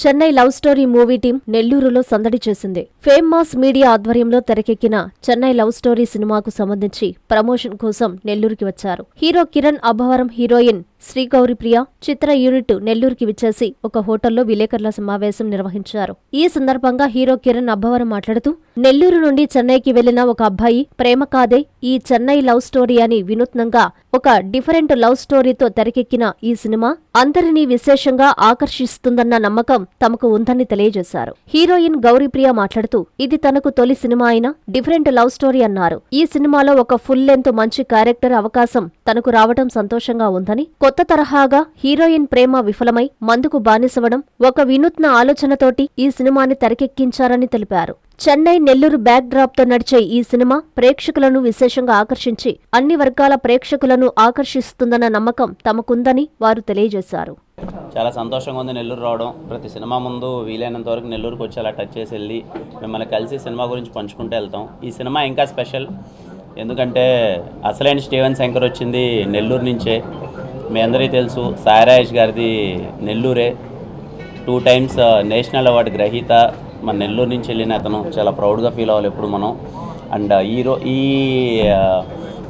Chennai love story movie team నెల్లూరులో సందడి చేసింది. ఫేమ్ మాస్ మీడియా ఆధ్వర్యంలో తెరకెక్కిన చెన్నై లవ్ స్టోరీ సినిమాకు సంబంధించి ప్రమోషన్ కోసం నెల్లూరుకి వచ్చారు. హీరో కిరణ్ అబ్బవరం, హీరోయిన్ శ్రీగౌరిప్రియ చిత్ర యూనిట్ నెల్లూరుకి విచ్చేసి ఒక హోటల్లో విలేకరుల సమావేశం నిర్వహించారు. ఈ సందర్భంగా హీరో కిరణ్ అబ్బవరం మాట్లాడుతూ, నెల్లూరు నుండి చెన్నైకి వెళ్లిన ఒక అబ్బాయి ప్రేమ కాదే ఈ చెన్నై లవ్ స్టోరీ అని వినూత్నంగా ఒక డిఫరెంట్ లవ్ స్టోరీతో తెరకెక్కిన ఈ సినిమా అందరినీ విశేషంగా ఆకర్షిస్తుందన్న నమ్మకం తమకు ఉందని తెలియజేశారు. హీరోయిన్ గౌరీప్రియ మాట్లాడుతూ, ఇది తనకు తొలి సినిమా అయిన డిఫరెంట్ లవ్ స్టోరీ అన్నారు. ఈ సినిమాలో ఒక ఫుల్ లెంత్ మంచి క్యారెక్టర్ అవకాశం తనకు రావడం సంతోషంగా ఉందని, కొత్త తరహాగా హీరోయిన్ ప్రేమ విఫలమై మందుకు బానిసవడం ఒక వినూత్న ఆలోచనతోటి ఈ సినిమాని తెరకెక్కించారని తెలిపారు. చెన్నై నెల్లూరు బ్యాక్ డ్రాప్ తో నడిచే ఈ సినిమా ప్రేక్షకులను విశేషంగా ఆకర్షించి అన్ని వర్గాల ప్రేక్షకులను ఆకర్షిస్తుందన్న నమ్మకం తమకుందని వారు తెలియజేశారు. చాలా సంతోషంగా ఉంది నెల్లూరు రావడం. ప్రతి సినిమా ముందు వీలైనంత వరకు నెల్లూరుకు వచ్చి అలా టచ్ చేసి వెళ్ళి మిమ్మల్ని కలిసి సినిమా గురించి పంచుకుంటూ వెళ్తాం. ఈ సినిమా ఇంకా స్పెషల్, ఎందుకంటే అసలైన స్టీవెన్ శంకర్ వచ్చింది నెల్లూరు నుంచే. మీ అందరికీ తెలుసు, సాయిరాజ్ గారిది నెల్లూరే. 2 times నేషనల్ అవార్డు గ్రహీత మన నెల్లూరు నుంచి వెళ్ళిన అతను. చాలా ప్రౌడ్గా ఫీల్ అవ్వాలి ఎప్పుడు మనం. అండ్ ఈ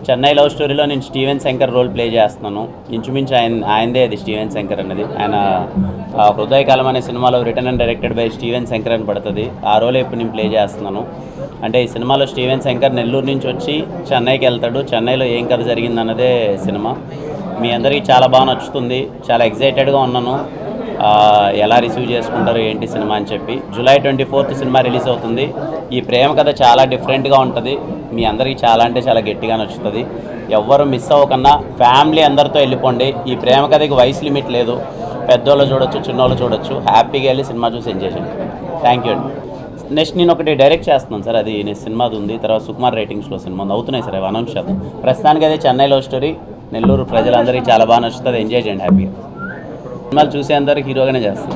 చెన్నై లవ్ స్టోరీలో నేను స్టీవెన్ శంకర్ రోల్ ప్లే చేస్తున్నాను. ఇంచుమించు ఆయనదే అది స్టీవెన్ శంకర్ అనేది. ఆయన హృదయకాలం అనే సినిమాలో return and directed by Steven Shankar అని పడుతుంది. ఆ రోల్ ఇప్పుడు నేను ప్లే చేస్తున్నాను. అంటే ఈ సినిమాలో స్టీవెన్ శంకర్ నెల్లూరు నుంచి వచ్చి చెన్నైకి వెళ్తాడు. చెన్నైలో ఏం కథ జరిగిందన్నదే సినిమా. మీ అందరికీ చాలా బాగా నచ్చుతుంది. చాలా ఎక్సైటెడ్గా ఉన్నాను ఎలా రిసీవ్ చేసుకుంటారు ఏంటి సినిమా అని చెప్పి. July 24th సినిమా రిలీజ్ అవుతుంది. ఈ ప్రేమ కథ చాలా డిఫరెంట్గా ఉంటుంది. మీ అందరికీ చాలా అంటే చాలా గట్టిగా నచ్చుతుంది. ఎవ్వరు మిస్ అవ్వకన్నా ఫ్యామిలీ అందరితో వెళ్ళిపోండి. ఈ ప్రేమ కథకి వయసు లిమిట్ లేదు. పెద్దోళ్ళు చూడొచ్చు, చిన్నోళ్ళు చూడొచ్చు. హ్యాపీగా వెళ్ళి సినిమా చూసి ఎంజాయ్ చేయండి. థ్యాంక్ యూ అండి. నెక్స్ట్ నేను ఒకటి డైరెక్ట్ చేస్తున్నాను సార్, అది నేను సినిమాది ఉంది. తర్వాత సుకుమార్ రైటింగ్స్లో సినిమా అవుతున్నాయి సార్, అవి అనౌన్స్ చేద్దాం. ప్రస్తుతానికి అదే చెన్నై లవ్ స్టోరీ. నెల్లూరు ప్రజలందరికీ చాలా బాగా నచ్చుతుంది. ఎంజాయ్ చేయండి హ్యాపీగా. సినిమాలు చూసే అందరికి హీరోగానే చేస్తాను.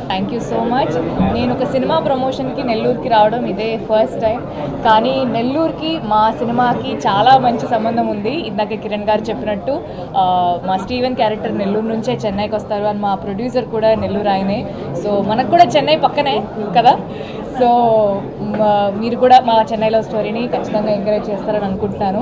Thank you so much. నేను ఒక సినిమా ప్రమోషన్కి నెల్లూరుకి రావడం ఇదే ఫస్ట్ టైం. కానీ నెల్లూరుకి మా సినిమాకి చాలా మంచి సంబంధం ఉంది. ఇందాక కిరణ్ గారు చెప్పినట్టు మా స్టీవెన్ క్యారెక్టర్ నెల్లూరు నుంచే చెన్నైకి వస్తారు అని మా ప్రొడ్యూసర్ కూడా నెల్లూరు ఆయనే. సో మనకు కూడా చెన్నై పక్కనే కదా. సో మీరు కూడా మా చెన్నైలో స్టోరీని ఖచ్చితంగా ఎంకరేజ్ చేస్తారని అనుకుంటున్నాను.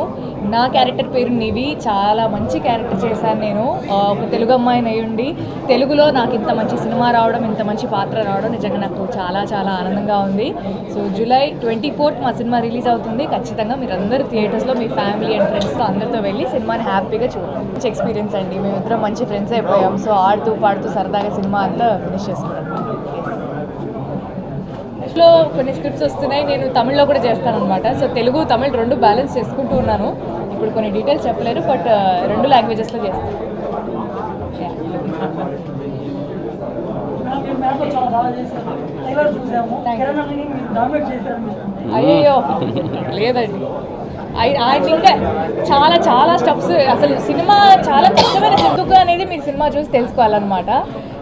నా క్యారెక్టర్ పేరు నివి. చాలా మంచి క్యారెక్టర్ చేశాను నేను. ఒక తెలుగు అమ్మాయిని అయ్యుండి తెలుగులో నాకు ఇంత మంచి సినిమా రావడం, ఇంత మంచి పాత్ర రావడం నిజంగా నాకు చాలా చాలా ఆనందంగా ఉంది. సో July 24th మా సినిమా రిలీజ్ అవుతుంది. ఖచ్చితంగా మీరు అందరూ థియేటర్స్లో మీ ఫ్యామిలీ అండ్ ఫ్రెండ్స్తో అందరితో వెళ్ళి సినిమాని హ్యాపీగా చూడండి. మంచి ఎక్స్పీరియన్స్ అండి. మేమిద్దరం మంచి ఫ్రెండ్స్ అయిపోయాం. సో ఆడుతూ పాడుతూ సరదాగా సినిమా అంతా ఫినిష్ చేసుకున్నాం. లో కొన్ని స్క్రిప్ట్స్ వస్తున్నాయి. నేను తమిళ్లో కూడా చేస్తాను అనమాట. సో తెలుగు తమిళ్ 2 బ్యాలెన్స్ చేసుకుంటూ ఉన్నాను. ఇప్పుడు కొన్ని డీటెయిల్స్ చెప్పలేరు, బట్ 2 లాంగ్వేజెస్లో చేస్తాను. అయ్యో లేదండి, ఆయన ఇంకా చాలా చాలా స్టెప్స్. అసలు సినిమా చాలా కష్టమైన ఎందుకు అనేది మీరు సినిమా చూసి తెలుసుకోవాలన్నమాట.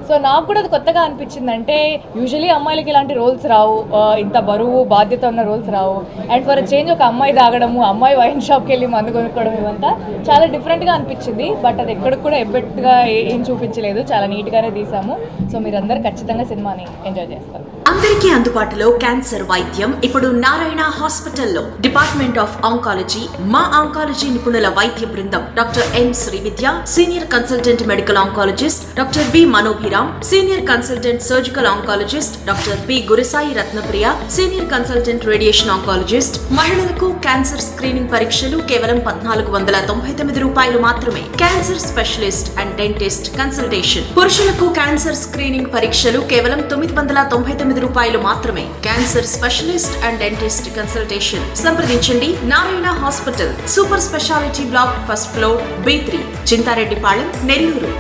సో నాకు కూడా అది కొత్తగా అనిపించింది. అంటే యూజువలీ అమ్మాయిలకి ఇలాంటి రోల్స్ రావు, ఇంత బరువు బాధ్యత ఉన్న రోల్స్ రావు. అండ్ ఫర్ చేంజ్ ఒక అమ్మాయి తాగడము, అమ్మాయి వైన్ షాప్కి వెళ్ళి మందు కొనుక్కోవడం, ఇవంతా చాలా డిఫరెంట్గా అనిపించింది. బట్ అది ఎక్కడికి కూడా ఎబ్బెట్టుగా ఏం చూపించలేదు. చాలా నీట్గానే తీసాము. సో మీరందరూ ఖచ్చితంగా సినిమాని ఎంజాయ్ చేస్తారు. అందరికీ అందుబాటులో క్యాన్సర్ వైద్యం ఇప్పుడు నారాయణ హాస్పిటల్లో. డిపార్ట్మెంట్ ఆఫ్ ఆంకాలజీ, మా ఆంకాలజీ నిపుణుల వైద్య బృందం. Doctor N Srividya, senior consultant medical oncologist. Doctor B Manobhiram, senior consultant surgical oncologist. Doctor P Gurusai Ratnapriya, senior consultant radiation oncologist. మహిళలకు క్యాన్సర్ స్క్రీనింగ్ పరీక్షలు కేవలం 1499 రూపాయలు మాత్రమే. Cancer specialist and dentist consultation. పురుషులకు క్యాన్సర్ స్క్రీనింగ్ పరీక్షలు కేవలం 999 రూపాయలు మాత్రమే. Cancer specialist and dentist consultation సంప్రదించండి. Narayana hospital, super speciality block, 1st floor, B3, Chintareddypalem, Nellore.